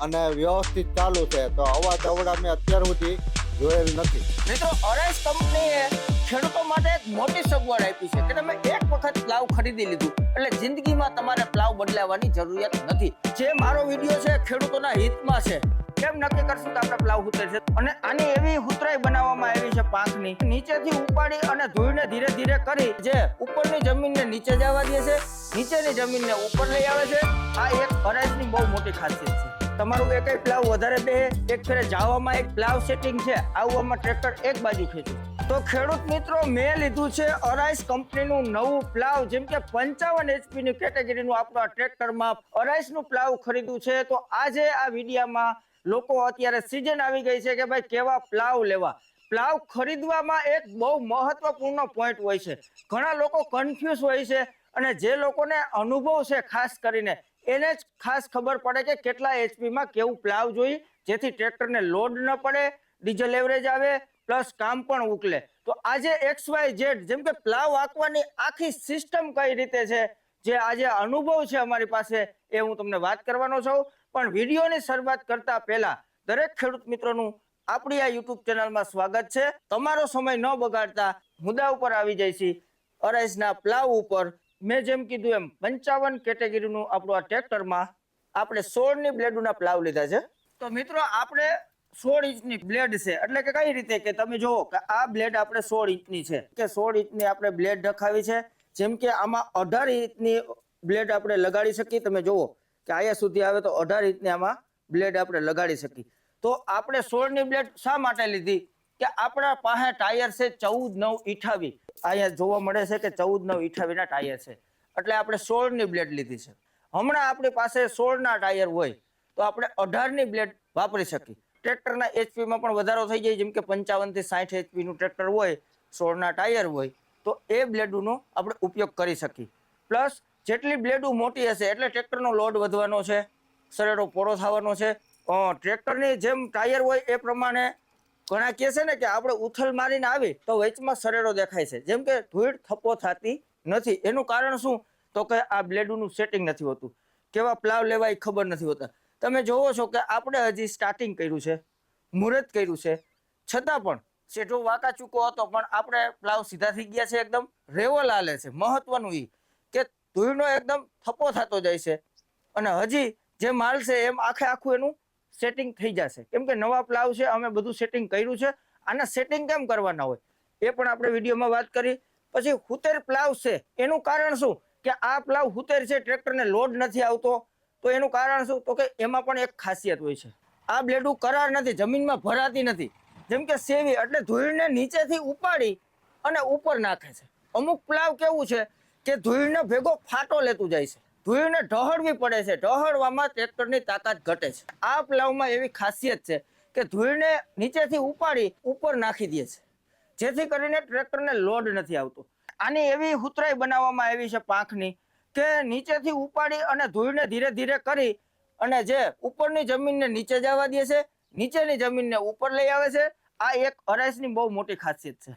અને વ્યવસ્થિત ચાલુ છે. તો અવાજ અવડા મેં અત્યાર સુધી જોયેલ નથી. મિત્રો અરાઈસ કંપનીએ ખેડૂતો માટે એક મોટી સગવડ આપી છે કે તમે એક વખત પ્લાવ ખરીદી લીધું એટલે જિંદગીમાં તમારે પ્લાવ બદલાવવાની જરૂરિયાત નથી. જે મારો વિડીયો છે ખેડૂતોના હિતમાં છે. કેમ નક્કી કરશું કે આપણે પ્લાવ ઉતરે છે? અને આની એવી હુતરાઈ બનાવવામાં આવી છે પાંખની, નીચેથી ઉપાડી અને ધોઈને ધીરે ધીરે કરી જે ઉપરની જમીનને નીચે જવા દે છે, નીચેની જમીનને ઉપર લઈ આવે છે. આ એક અરાઈસની બહુ મોટી ખાસિયત છે. તમારું એક પ્લાવ વધારે બે એક ફેરે જાવામાં એક પ્લાવ સેટિંગ છે, આવવામાં ટ્રેક્ટર એક બાજુ ખેંચું. તો ખેડૂત મિત્રો મેં લીધું છે અરાઈસ કંપનીનું નવું પ્લાવ, જેમ કે 55 HP ની કેટેગરીનું આપણું આ ટ્રેક્ટરમાં અરાઈસનું પ્લાવ ખરીદ્યું છે. તો આજે આ વિડીયામાં લોકો અત્યારે સીઝન આવી ગઈ છે કે ભાઈ કેવા પ્લાવ લેવા. પ્લાવ ખરીદવામાં એક બહુ મહત્વપૂર્ણ પોઈન્ટ હોય છે. ઘણા લોકો કન્ફ્યુઝ હોય છે અને જે લોકોને અનુભવ છે ખાસ કરીને એને જ ખાસ ખબર પડે કે કેટલા એચપીમાં કેવું પ્લાવ જોઈએ, જેથી ટ્રેક્ટરને લોડ ન પડે, ડીઝલ એવરેજ આવે, પ્લસ કામ પણ ઉકલે. તો આજે XYZ જેમ કે પ્લાવ આંકવાની આખી સિસ્ટમ કઈ રીતે છે, જે આજે અનુભવ છે અમારી પાસે, એ હું તમને વાત કરવાનો છું. પણ વિડીયોની શરૂઆત કરતા પહેલા દરેક ખેડૂત મિત્રોનું આપણી આ યુટ્યુબ ચેનલમાં સ્વાગત છે. તમારો સમય ન બગાડતા મુદ્દા ઉપર આવી જાય છે, અરાઈસના પ્લાવ ઉપર. મેં જેમ કીધું એમ 55 કેટેગરીનું આપણું આ ટ્રેક્ટરમાં આપણે 16 ની બ્લેડના પ્લાવ લીધા છે. તો મિત્રો આપણે 16 ઇંચની બ્લેડ છે, એટલે કે કઈ રીતે કે તમે જુઓ કે આ બ્લેડ આપણે 16 ઇંચની છે કે 16 ઇંચની આપણે બ્લેડ રખાવી છે. જેમ કે આમાં 18 ઇંચની બ્લેડ આપણે લગાડી શકીએ. તમે જુઓ કે અહીંયા સુધી આવે તો 18 ઇંચની આમાં બ્લેડ આપણે લગાડી શકીએ. તો આપણે 16 ની બ્લેડ શા માટે લીધી કે આપણા પાસે ટાયર છે 14-9-28. અહીંયા જોવા મળે છે કે 14-9-28 ના ટાયર છે, એટલે આપણે 16 ની બ્લેડ લીધી છે. હમણાં આપણી પાસે 16 ના ટાયર હોય તો આપણે 18 ની બ્લેડ વાપરી શકીએ. ટ્રેક્ટરના એચપીમાં પણ વધારો થઈ જાય, જેમ કે 55 થી 60 HP નું ટ્રેક્ટર હોય, 16 ના ટાયર હોય, તો એ બ્લેડનો આપણે ઉપયોગ કરી શકીએ. પ્લસ જેટલી બ્લેડો મોટી હશે એટલે ટ્રેક્ટરનો લોડ વધવાનો છે, સરેડો પોળો થવાનો છે. ટ્રેક્ટરની જેમ ટાયર હોય એ પ્રમાણે ઘણા કહે છે ને કે આપણે ઉથલ મારીને આવી તો વચમાં સરેડો દેખાય છે, જેમ કે ધૂળ થપ્પો થતી નથી. એનું કારણ શું? તો કે આ બ્લેડનું સેટિંગ નથી હોતું. કેવા પ્લાવ લેવા એ ખબર નથી હોતા. તમે જોવો છો કે આપણે હજી સ્ટાર્ટિંગ કર્યું છે, મુહૂર્ત કર્યું છે, છતાં પણ સેઠો વાંકા ચૂકો હતો પણ આપણે પ્લાવ સીધા થઈ ગયા છે, એકદમ રેવલ હાલે છે. મહત્વનું એ કે ધૂળનો એકદમ થપ્પો થતો જાય છે અને હજી જે માલ છે એમ આખે આખું એનું સેટિંગ થઈ જશે, કેમ કે નવા પ્લાવ છે, અમે બધું સેટિંગ કર્યું છે. આના સેટિંગ કેમ કરવાના હોય એ પણ આપણે વિડીયોમાં વાત કરી. પછી હુતેર પ્લાવ છે, એનું કારણ શું કે આ પ્લાવ હુતેર છે, ટ્રેક્ટરને લોડ નથી આવતો. તો એનું કારણ શું? તો કે એમાં પણ એક ખાસિયત હોય છે, આ બ્લેડો કરાર નથી, જમીનમાં ભરાતી નથી. જેમ કે સેવી એટલે ધૂળને નીચેથી ઉપાડી અને ઉપર નાખે છે. અમુક પ્લાવ કેવું છે કે ધૂળને ભેગો ફાટો લેતું જાય છે, ધૂળને ઢહળવી પડે છે, ઢહળવામાં ટ્રેક્ટરની તાકાત ઘટે છે. આ પ્લાવમાં એવી ખાસિયત છે કે ધૂળને નીચેથી ઉપાડી ઉપર નાખી દે છે, જેથી કરીને ટ્રેક્ટરને લોડ નથી આવતો. આની એવી હુતરાઈ બનાવવામાં આવી છે પાંખની કે નીચેથી ઉપાડી અને ધૂળને ધીરે ધીરે કરી અને જે ઉપરની જમીનને નીચે જવા દે છે, નીચેની જમીનને ઉપર લઈ આવે છે. આ એક અરાઈસની બહુ મોટી ખાસિયત છે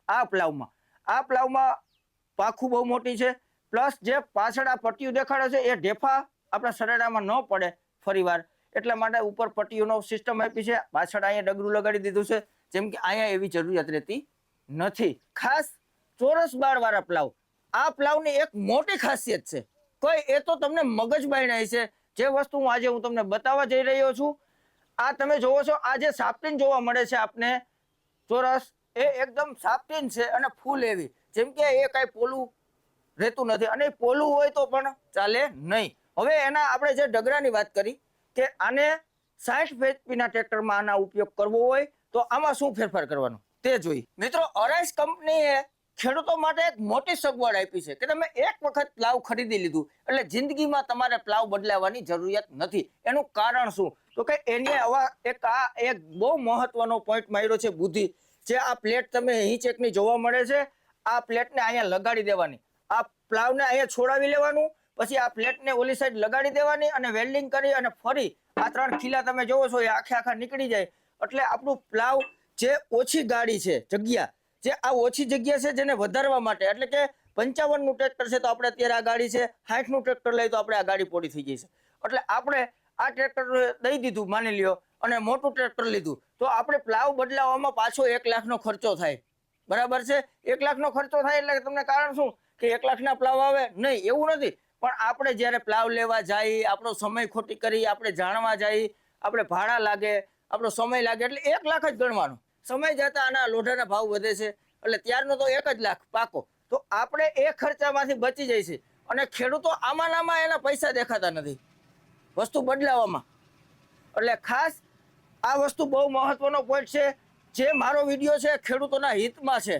આ પ્લાવમાં. આ પ્લાવમાં પાંખું બહુ મોટી છે, પ્લસ જે પાછળ આ પટ્ટીઓ દેખાડે છે એ ઢેફા આપણા સરેડામાં ન પડે ફરીવાર, એટલા માટે ઉપર પટ્ટીઓનો સિસ્ટમ આપી છે. પાછળ અહીંયા ડગરું લગાડી દીધું છે, જેમ કે અહીંયા એવી જરૂરિયાત રહેતી નથી. ખાસ ચોરસ બારવાળા પ્લાવ, આ પ્લાવની એક મોટી ખાસિયત છે, કોઈ એ તો તમને મગજ બાયણાય છે. જે વસ્તુ આજે હું તમને બતાવવા જઈ રહ્યો છું, આ તમે જોવો છો, આ જે સાપટીન જોવા મળે છે આપને ચોરસ, એ એકદમ સાપટીન છે અને ફૂલ એવી, જેમ કે એ કાંઈ પોલું રહેતું નથી અને પોલું હોય તો પણ ચાલે નહીં. હવે એના આપણે જે ડગરાની વાત કરી કે આને 60 HP ના ટ્રેક્ટરમાં આના ઉપયોગ કરવો હોય તો આમાં શું ફેરફાર કરવાનો તે જોઈ. મિત્રો અરાઈસ કંપનીએ ખેડૂતો માટે એક મોટી સગવડ આપી છે કે તમે એક વખત પ્લાવ ખરીદી લીધું એટલે જિંદગીમાં તમારે પ્લાવ બદલાવવાની જરૂરિયાત નથી. એનું કારણ શું? તો કે એને આવા એક બહુ મહત્વનો પોઈન્ટ માર્યો છે બુદ્ધિ. જે આ પ્લેટ તમે ઇંચ એકની જોવા મળે છે, આ પ્લેટને અહીંયા લગાડી દેવાની, આ પ્લાવને અહીંયા છોડાવી લેવાનું, પછી આ પ્લેટને ઓલી સાઈડ લગાડી દેવાની અને વેલ્ડિંગ કરી અને ફરી આ 3 ખીલા તમે જોવો છો એ આખે આખા નીકળી જાય. એટલે આપણું પ્લાવ જે ઓછી ગાડી છે જગ્યા, જે આ ઓછી જગ્યા છે જેને વધારવા માટે, એટલે કે 55 નું ટ્રેક્ટર છે તો આપણે અત્યારે આ ગાડી છે, 60 નું ટ્રેક્ટર લઈ તો આપણે આ ગાડી પોડી થઈ ગઈ છે. એટલે આપણે આ ટ્રેક્ટર દઈ દીધું માની લ્યો અને મોટું ટ્રેક્ટર લીધું તો આપણે પ્લાવ બદલાવવામાં પાછો 1 લાખનો ખર્ચો થાય. બરાબર છે? 1 લાખનો ખર્ચો થાય એટલે તમને કારણ શું કે 1 લાખના પ્લાવ આવે નહીં એવું નથી, પણ આપણે જ્યારે પ્લાવ લેવા જઈએ, આપણો સમય ખોટી કરી, આપણે જાણવા જઈએ, આપણે ભાડા લાગે, આપણો સમય લાગે, એટલે 1 લાખ જ ગણવાનો. સમય જતા આના લોઢાના ભાવ વધે છે એટલે ત્યારનો તો 1 જ લાખ પાકો. તો આપણે એ ખર્ચામાંથી બચી જાય છે અને ખેડૂતો આમાં એના પૈસા દેખાતા નથી વસ્તુ બદલાવવામાં. એટલે ખાસ આ વસ્તુ બહુ મહત્વનો પોઈન્ટ છે. જે મારો વિડીયો છે ખેડૂતોના હિતમાં છે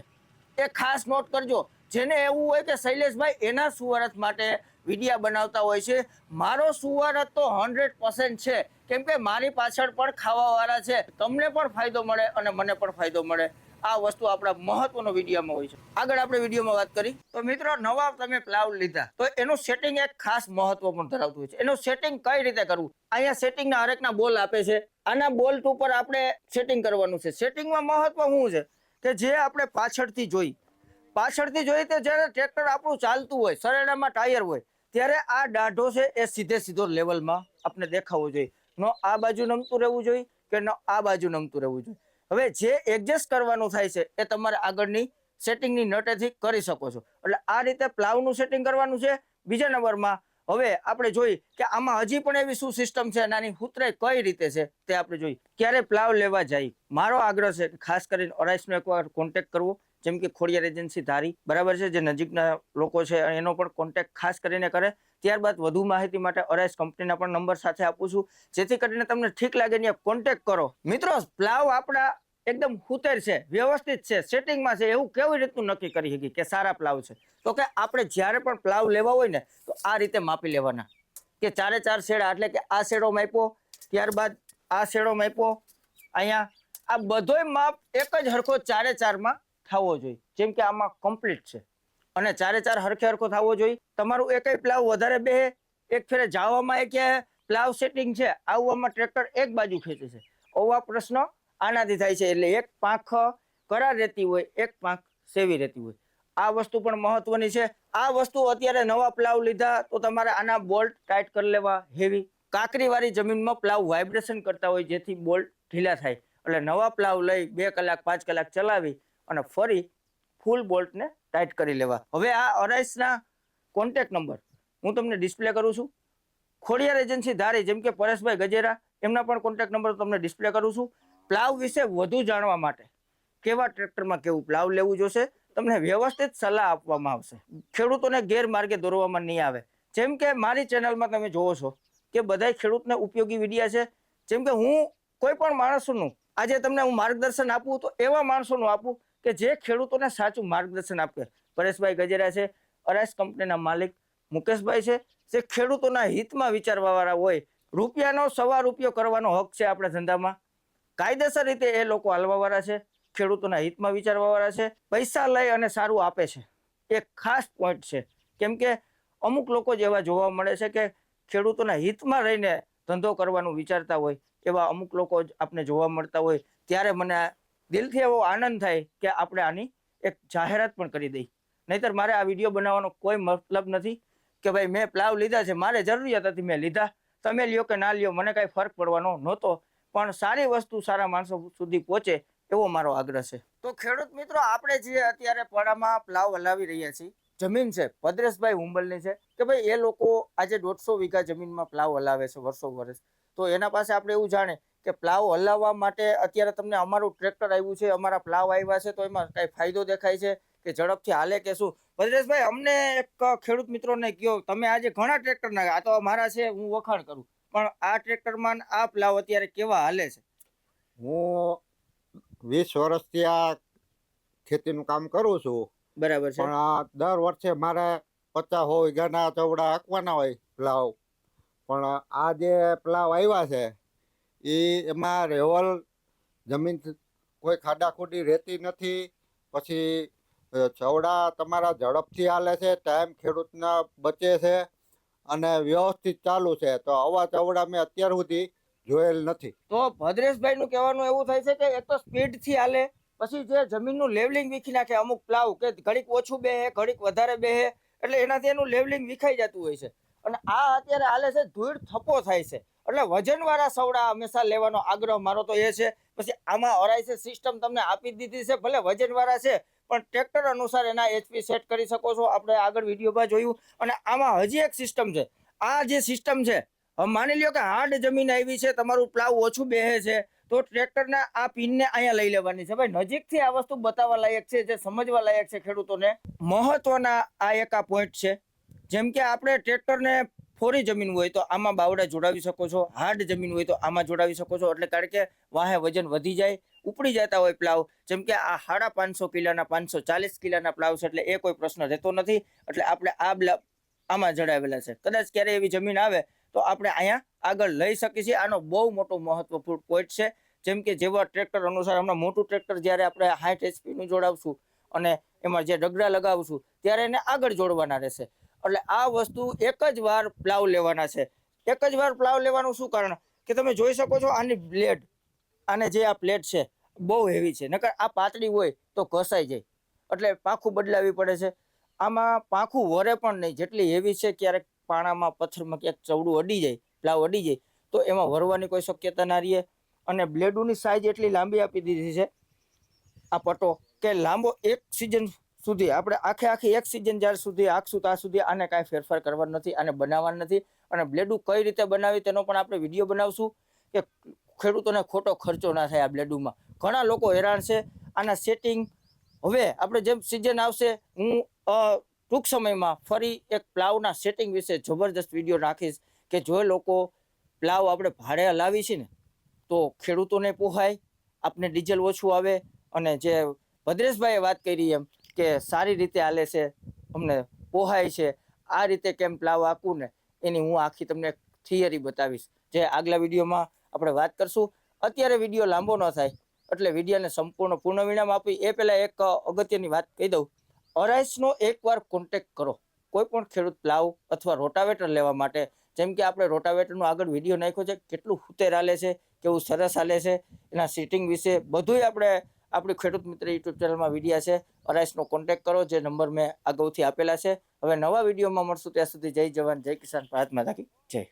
એ ખાસ નોટ કરજો. જેને એવું હોય કે શૈલેષભાઈ એના સુવારથ માટે વિડીયા બનાવતા હોય છે, મારો સુવારથ તો 100% છે, કેમ કે મારી પાછળ પણ ખાવાવાળા છે. તમને પણ ફાયદો મળે અને મને પણ ફાયદો મળે. આ વસ્તુ આપણા મહત્વનો વિડીયોમાં હોય છે. આગળ આપણે વિડીયોમાં વાત કરી તો મિત્રો, નવા તમે પ્લાવ લીધા તો એનું સેટિંગ એક ખાસ મહત્વ પણ ધરાવતું હોય છે. એનું સેટિંગ કઈ રીતે કરવું? અહીંયા સેટિંગના હરેકના બોલ આપે છે. આના બોલ્ટ ઉપર આપણે સેટિંગ કરવાનું છે. સેટિંગમાં મહત્વ શું છે કે જે આપણે પાછળથી જોઈ તો જ્યારે ટ્રેક્ટર આપણું ચાલતું હોય, સરેડામાં ટાયર હોય, ત્યારે આ દાઢો છે એ સીધો લેવલમાં આપણે દેખાવો જોઈએ. ન આ બાજુ નમતું રહેવું જોઈએ કે ન આ બાજુ નમતું રહેવું જોઈએ. હવે જે એડજસ્ટ કરવાનું થાય છે એ તમારે આગળની સેટિંગની નટેથી કરી શકો છો. એટલે આ રીતે પ્લાવનું સેટિંગ કરવાનું છે. બીજા નંબરમાં હવે આપણે જોઈ કે આમાં હજી પણ એવી શું સિસ્ટમ છે, નાની ઉતરાઈ કઈ રીતે છે તે આપણે જોઈ. ક્યારે પ્લાવ લેવા જાય, મારો આગ્રહ છે કે ખાસ કરીને અરાઈસનો એકવાર કોન્ટેક્ટ કરવો. જેમ કે ખોડિયાર એજન્સી ધારી, બરાબર છે, જે નજીકના લોકો છે એનો પણ કોન્ટેક્ટ ખાસ કરીને કરે. ત્યારબાદ વધુ માહિતી માટે અરાઈસ કંપનીના પણ નંબર સાથે આપું છું, જેથી કરીને તમને ઠીક લાગે ત્યાં કોન્ટેક્ટ કરો. મિત્રો, પ્લાવ આપણા એકદમ હુતેર છે, વ્યવસ્થિત છે, સેટિંગમાં છે, એવું કેવી રીતનું નક્કી કરી શકીએ કે સારા પ્લાવ છે? તો કે આપણે જ્યારે પણ પ્લાવ લેવા હોય ને તો આ રીતે માપી લેવાના કે 4 શેડા, એટલે કે આ શેડો માપ્યો, ત્યારબાદ આ શેડો માપ્યો, અહીંયા આ બધોય માપ એક જ હરખો 4 થવો જોઈએ. જેમ કે આમાં કમ્પ્લીટ છે અને 4 હરખો થવો જોઈએ. તમારું એકય પ્લાવ વધારે બેહે, એક ફેરે જાવામાં એક પ્લાવ સેટિંગ છે, આવવામાં ટ્રેક્ટર એક બાજુ ખેંચે છે, આવા પ્રશ્ન આનાથી થાય છે. એટલે એક પાંખ કરાર રહેતી હોય, એક પાંખ સેવી રહેતી હોય. આ વસ્તુ પણ મહત્વની છે. આ વસ્તુ અત્યારે નવા પ્લાવ લીધા તો તમારે આના બોલ્ટ ટાઈટ કરી લેવા હેવી. કાંકરીવાળી જમીનમાં પ્લાવ વાઇબ્રેશન કરતા હોય જેથી બોલ્ટ ઢીલા થાય. એટલે નવા પ્લાવ લઈ 2 કલાક 5 કલાક ચલાવી અને ફરી ફૂલ બોલ્ટને ટાઈટ કરી લેવા. હવે આ અરાઈસના કોન્ટેક્ટ નંબર હું તમને ડિસ્પ્લે કરું છું. ખોડિયાર એજન્સી ધારી, જેમ કે પરેશભાઈ ગજેરા, એમના પણ કોન્ટેક્ટ નંબર તમને ડિસ્પ્લે કરું છું. પ્લાવ વિશે વધુ જાણવા માટે કેવા ટ્રેક્ટરમાં કેવું પ્લાવ લેવું જોશે તમને વ્યવસ્થિત સલાહ આપવામાં આવશે. ખેડૂતોને ગેરમાર્ગે દોરવામાં નહીં આવે. જેમ કે મારી ચેનલમાં તમે જોવો છો કે બધા ખેડૂતને ઉપયોગી વિડીયા છે. જેમ કે હું કોઈ પણ માણસોનું આજે તમને હું માર્ગદર્શન આપું તો એવા માણસોનું આપું કે જે ખેડૂતોને સાચું માર્ગદર્શન આપે. પરેશભાઈ ગજેરા છે, અરાઈસ કંપનીના માલિક મુકેશભાઈ છે, જે ખેડૂતોના હિતમાં વિચારવાવાળા હોય. રૂપિયાનો સવા રૂપિયો કરવાનો હક છે આપણા ધંધામાં. કાયદેસર રીતે એ લોકો હાલવાવાળા છે, ખેડૂતોના હિતમાં વિચારવાવાળા છે, પૈસા લઈ અને સારું આપે છે. એક ખાસ પોઈન્ટ છે, કેમ કે અમુક લોકો જેવા જોવા મળે છે કે ખેડૂતોના હિતમાં રહીને ધંધો કરવાનું વિચારતા હોય, એવા અમુક લોકો જ આપણે જોવા મળતા હોય. ત્યારે મને દિલથી એવો આનંદ થાય કે આપણે આની એક જાહેરાત પણ કરી દઈ. નહીતર મારે આ વિડીયો બનાવવાનો કોઈ મતલબ નથી કે ભાઈ મેં પ્લાવ લીધા છે, મારે જરૂરિયાત હતી મેં લીધા, તમે લ્યો કે ના લ્યો મને કાંઈ ફરક પડવાનો નહોતો, પણ સારી વસ્તુ સારા માણસો સુધી પહોંચે એવો મારો આગ્રહ છે. તો ખેડૂત મિત્રો, આપણે જે અત્યારે પડામાં પ્લાવ હલાવી રહ્યા છીએ, જમીન છે ભદ્રેશભાઈ હુંબલની છે કે ભાઈ એ લોકો આજે 150 વીઘા જમીનમાં પ્લાવ હલાવે છે વર્ષ. તો એના પાસે આપણે એવું જાણે કે પ્લાવ હલાવવા માટે અત્યારે તમને અમારું ટ્રેક્ટર આવ્યું છે, અમારા પ્લાવ આવ્યા છે, તો એમાં કઈ ફાયદો દેખાય છે કે ઝડપથી હાલે કે શું? ભદ્રેશભાઈ, અમને એક ખેડૂત મિત્રોને કહો, તમે આજે ઘણા ટ્રેક્ટર ના, આ તો મારા છે, હું વખાણ કરું, પણ આ ટ્રેક્ટરમાં આ પ્લાવ અત્યારે કેવા હાલે છે? હું 20 વર્ષથી આ ખેતીનું કામ કરું છું. બરાબર છે. પણ આ દર વર્ષે મારે 50-100 વીઘાના ચવડા હાંકવાના હોય પ્લાવ. પણ આ જે પ્લાવ આવ્યા છે એમાં રેવલ જમીન કોઈ ખાડાખૂડી રહેતી નથી. પછી ચવડા તમારા ઝડપથી હાલે છે, ટાઈમ ખેડૂતના બચે છે અને વ્યવસ્થિત ચાલુ છે. તો આવા ચવડા મેં અત્યાર સુધી જોયેલ નથી. તો ભદ્રેશભાઈ નું કહેવાનું એવું થાય છે કે એક તો સ્પીડ થી હાલે, પછી જે જમીનનું લેવલિંગ વીખી નાખે અમુક પ્લાવ, કે ઘડીક ઓછું બેહે ઘડીક વધારે બેહે, એટલે એનાથી એનું લેવલિંગ વિખાઈ જતું હોય છે. અને આ અત્યારે હાલે છે ધૂળ થપ્પો થાય છે. એટલે વજનવાળા સવડા હંમેશા લેવાનો આગ્રહ મારો તો એ છે. પછી આમાં અરાઈસે સિસ્ટમ તમને આપી દીધી છે, ભલે વજનવાળા છે પણ ટ્રેક્ટર અનુસાર એના HP સેટ કરી શકો છો. આપણે આગળ વિડીયોમાં જોયું. અને આમાં હજી એક સિસ્ટમ છે. આ જે સિસ્ટમ છે, હવે માની લ્યો કે હાર્ડ જમીન આવી છે, તમારું પ્લાવ ઓછું બેહે છે, તો ટ્રેક્ટરના આ પિનને અહીંયા લઈ લેવાની છે. ભાઈ નજીકથી આ વસ્તુ બતાવવા લાયક છે, જે સમજવા લાયક છે ખેડૂતોને. મહત્વના આ એક આ પોઈન્ટ છે. જેમ કે આપણે ટ્રેક્ટરને ફોરી જમીન હોય તો આમાં બાવડા જોડાવી શકો છો, હાર્ડ જમીન હોય તો આમાં જોડાવી શકો છો. એટલે કારણ કે વાહે વજન વધી જાય, ઉપડી જતા હોય પ્લાવ. જેમ કે આ 550 કિલોના 540 કિલોના પ્લાવ છે, એટલે એ કોઈ પ્રશ્ન રહેતો નથી. એટલે આપણે આમાં જડાવેલા છે. કદાચ ક્યારે એવી જમીન આવે તો આપણે અહીંયા આગળ લઈ શકીએ છીએ. આનો બહુ મોટો મહત્વપૂર્ણ પોઈન્ટ છે. જેમ કે જેવા ટ્રેક્ટર અનુસાર, હમણાં મોટું ટ્રેક્ટર જ્યારે આપણે 60 HP નું જોડાવશું અને એમાં જે ડગડા લગાવશું ત્યારે એને આગળ જોડવાના રહેશે. એટલે આ વસ્તુ એક જ વાર પ્લાવ લેવાના છે. એક જ વાર પ્લાવ લેવાનું શું કારણ કે તમે જોઈ શકો છો આની બ્લેડ, આને જે આ પ્લેટ છે બહુ હેવી છે. નકર આ પાતળી હોય તો ઘસાઈ જાય, એટલે પાંખું બદલાવી પડે છે. આમાં પાંખું વરે પણ નહીં, જેટલી હેવી છે. ક્યારેક પાણામાં પથ્થરમાં ક્યાંક ચવડું અડી જાય, પ્લાવ અડી જાય તો એમાં વરવાની કોઈ શક્યતા ના રહે. અને બ્લેડોની સાઇઝ એટલી લાંબી આપી દીધી છે આ પટ્ટો, કે લાંબો એક સિઝન સુધી, આપણે આખી એક સિઝન જ્યાર સુધી આખશું ત્યાં સુધી આને કાંઈ ફેરફાર કરવાનો નથી, આને બનાવવાનું નથી. અને બ્લેડું કઈ રીતે બનાવી તેનો પણ આપણે વિડીયો બનાવશું, કે ખેડૂતોને ખોટો ખર્ચો ના થાય. આ બ્લેડુમાં ઘણા લોકો હેરાન છે. આના સેટિંગ હવે આપણે જેમ સિઝન આવશે, હું ટૂંક સમયમાં ફરી એક પ્લાવના સેટિંગ વિશે જબરદસ્ત વિડીયો નાખીશ. કે જો લોકો પ્લાવ આપણે ભાડે લાવી છે ને તો ખેડૂતોને પોહાય, આપણે ડીઝલ ઓછું આવે. અને જે ભદ્રેશભાઈએ વાત કરી એમ કે સારી રીતે હાલે છે, અમને પોહાય છે, આ રીતે કેમ પ્લાવ આખું ને એની હું આખી તમને થિયરી બતાવીશ, જે આગલા વિડીયોમાં આપણે વાત કરશું. અત્યારે વિડીયો લાંબો ન થાય એટલે વિડીયોને સંપૂર્ણ પૂર્ણ વિરામ આપી એ પહેલાં એક અગત્યની વાત કહી દઉં. અરાઈસનો એકવાર કોન્ટેક્ટ કરો કોઈ પણ ખેડૂત પ્લાવ અથવા રોટાવેટર લેવા માટે. જેમ કે આપણે રોટાવેટરનો આગળ વિડીયો નાખ્યો છે, કેટલું હુતેર હાલે છે, કેવું સરસ હાલે છે, એના સીટિંગ વિશે બધુંય આપણે આપણી ખેડૂત મિત્ર યુટ્યુબ ચેનલમાં વિડીયા છે. અરાઈસનો કોન્ટેક્ટ કરો, જે નંબર મેં અગાઉથી આપેલા છે. હવે નવા વિડીયોમાં મળશું, ત્યાં સુધી જય જવાન જય કિસાન, ભારત માતા કી જય.